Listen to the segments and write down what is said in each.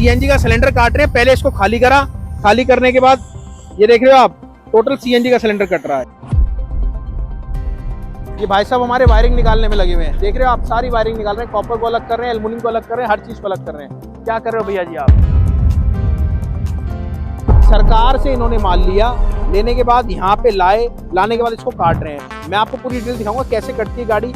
CNG का cylinder काट रहे हैं। पहले इसको खाली करा, खाली करने के बाद ये देख रहे हो आप, टोटल सीएनजी का सिलेंडर कट रहा है। ये भाई साहब हमारे वायरिंग निकालने में लगे हुए हैं, देख रहे हो आप, सारी वायरिंग निकाल रहे हैं। कॉपर को अलग कर रहे हैं, एल्युमिनियम को अलग कर रहे हैं, हर चीज को अलग कर रहे हैं। क्या कर रहे हो भैया जी आप? सरकार से इन्होंने माल लिया, लेने के बाद यहाँ पे लाने के बाद इसको काट रहे हैं। मैं आपको पूरी डिटेल दिखाऊंगा कैसे कटती है गाड़ी।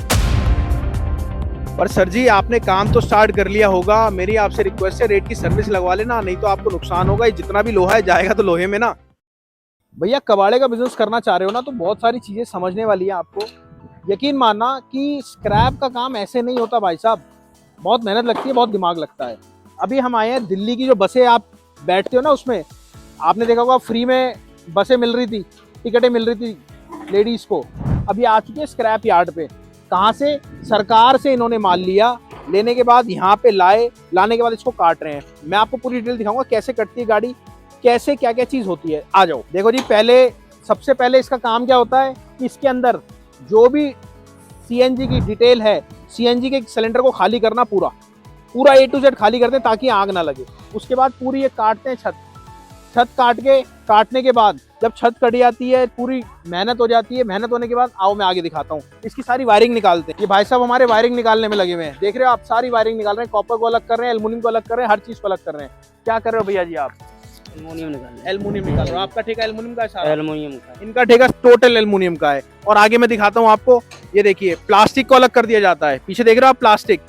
पर सर जी आपने काम तो स्टार्ट कर लिया होगा, मेरी आपसे रिक्वेस्ट है रेट की सर्विस लगवा लेना, नहीं तो आपको नुकसान होगा। जितना भी लोहा है जाएगा तो लोहे में ना। भैया कबाड़े का बिजनेस करना चाह रहे हो ना, तो बहुत सारी चीजें समझने वाली है आपको। यकीन मानना कि स्क्रैप का काम ऐसे नहीं होता भाई साहब, बहुत मेहनत लगती है, बहुत दिमाग लगता है। अभी हम आए हैं दिल्ली की, जो बसें आप बैठते हो ना उसमें, आपने देखा होगा फ्री में बसें मिल रही थी, टिकटें मिल रही थी लेडीज को। अभी आ चुके हैं स्क्रैप यार्ड पे। कहाँ से? सरकार से इन्होंने माल लिया, लेने के बाद यहाँ पे लाने के बाद इसको काट रहे हैं। मैं आपको पूरी डिटेल दिखाऊंगा कैसे कटती है गाड़ी, कैसे क्या क्या चीज होती है। आ जाओ। देखो जी, सबसे पहले इसका काम क्या होता है कि इसके अंदर जो भी सीएनजी की डिटेल है, सीएनजी के सिलेंडर को खाली करना, पूरा ए टू जेड खाली करते हैं ताकि आग ना लगे। उसके बाद पूरी ये काटते हैं छत काटने के बाद जब छत कट जाती है, पूरी मेहनत हो जाती है। मेहनत होने के बाद आओ मैं आगे दिखाता हूँ। इसकी सारी वायरिंग निकालते हैं। ये भाई साहब हमारे वायरिंग निकालने में लगे हुए हैं, देख रहे हो आप, सारी वायरिंग निकाल रहे हैं। कॉपर को अलग कर रहे हैं, एल्युमिनियम को अलग कर रहे हैं, हर चीज को अलग कर रहे हैं। क्या कर रहे हो भैया जी आप? एल्युमिनियम निकाल रहे हो। आपका ठेका एल्युमिनियम का है सारा? एल्युमिनियम का। इनका ठेका टोटल एल्युमिनियम का है। और आगे मैं दिखाता हूँ आपको, ये देखिए प्लास्टिक को अलग कर दिया जाता है। पीछे देख रहे हो आप प्लास्टिक।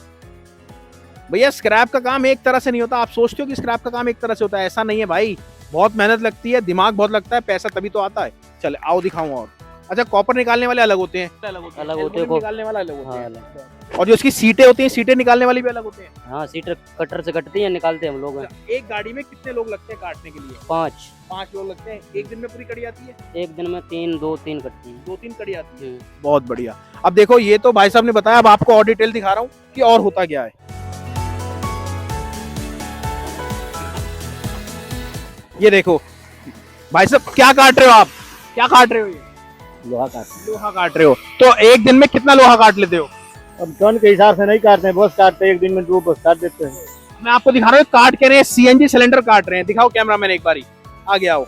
भैया स्क्रैप का काम एक तरह से नहीं होता। आप सोचते हो कि स्क्रैप का काम एक तरह से होता है, ऐसा नहीं है भाई। बहुत मेहनत लगती है, दिमाग बहुत लगता है, पैसा तभी तो आता है। चले आओ दिखाऊं। और अच्छा, कॉपर निकालने वाले अलग होते हैं, अलग होते हैं, निकालने वाला अलग होते हैं। हाँ, और जो इसकी सीटें होती हैं, सीटें निकालने वाली भी अलग होते हैं। हाँ, सीटर कटर से कटती है, निकालते हैं हम लोग। एक गाड़ी में कितने लोग लगते हैं काटने के लिए? 5 लोग लगते हैं। एक दिन में पूरी कट जाती है? एक दिन में 2-3 कटती है। 2-3 कट जाती है। बहुत बढ़िया। अब देखो, ये तो भाई साहब ने बताया, अब आपको और डिटेल दिखा रहा हूँ कि और होता क्या है। ये देखो भाई साहब, क्या काट रहे हो आप? क्या काट रहे हो? ये लोहा काट रहे हो। तो एक दिन में कितना लोहा काट लेते हो? अब टन के हिसाब से नहीं काटते हैं, बस काटते हैं, एक दिन में 2 बस काट देते हैं। मैं आपको दिखा रहा हूँ, काट के रहे हैं, सीएनजी सिलेंडर काट रहे हैं। दिखाओ कैमरामैन एक बारी, आगे आओ।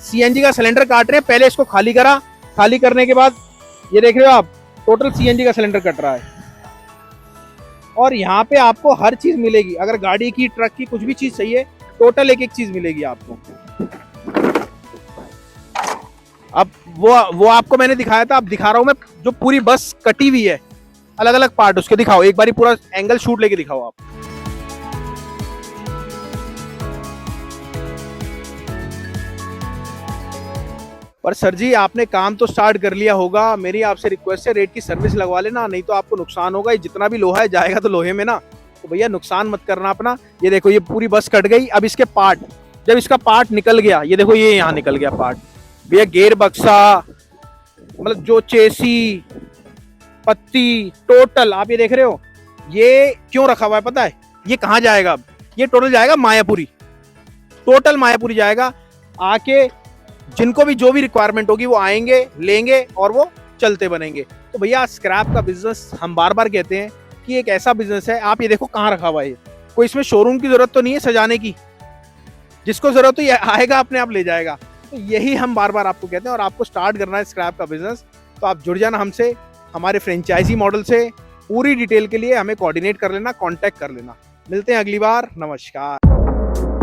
सीएनजी का सिलेंडर काट रहे हैं। पहले इसको खाली करा, खाली करने के बाद ये देख रहे हो आप, टोटल सीएनजी का सिलेंडर कट रहा है। और यहाँ पे आपको हर चीज मिलेगी। अगर गाड़ी की, ट्रक की, कुछ भी चीज चाहिए, टोटल एक चीज मिलेगी आपको। अब वो आपको मैंने दिखाया था, अब दिखा रहा हूं मैं, जो पूरी बस कटी हुई है, अलग अलग पार्ट उसके दिखाओ। एक बारी पूरा एंगल शूट लेके दिखाओ आप। पर सर जी आपने काम तो स्टार्ट कर लिया होगा, मेरी आपसे रिक्वेस्ट है रेट की सर्विस लगवा लेना, नहीं तो आपको नुकसान होगा। जितना भी लोहा है जाएगा तो लोहे में ना। तो भैया नुकसान मत करना अपना। ये देखो, ये पूरी बस कट गई। अब इसके पार्ट, जब इसका पार्ट निकल गया, ये देखो, ये यहाँ निकल गया पार्ट। भैया गेयर बक्सा, मतलब जो चेसी, पत्ती, टोटल आप ये देख रहे हो, ये क्यों रखा हुआ है पता है? ये कहाँ जाएगा अब? ये टोटल जाएगा मायापुरी, टोटल मायापुरी जाएगा। आके जिनको भी जो भी रिक्वायरमेंट होगी वो आएंगे, लेंगे और वो चलते बनेंगे। तो भैया स्क्रैप का बिजनेस हम बार बार कहते हैं कि एक ऐसा बिजनेस है। आप ये देखो कहाँ रखा हुआ है। कोई इसमें शोरूम की जरूरत तो नहीं है सजाने की, जिसको जरूरत हो ये आएगा अपने आप ले जाएगा। तो यही हम बार बार आपको कहते हैं। और आपको स्टार्ट करना है स्क्रैप का बिजनेस, तो आप जुड़ जाना हमसे, हमारे फ्रेंचाइजी मॉडल से। पूरी डिटेल के लिए हमें कोऑर्डिनेट कर लेना, कांटेक्ट कर लेना। मिलते हैं अगली बार। नमस्कार।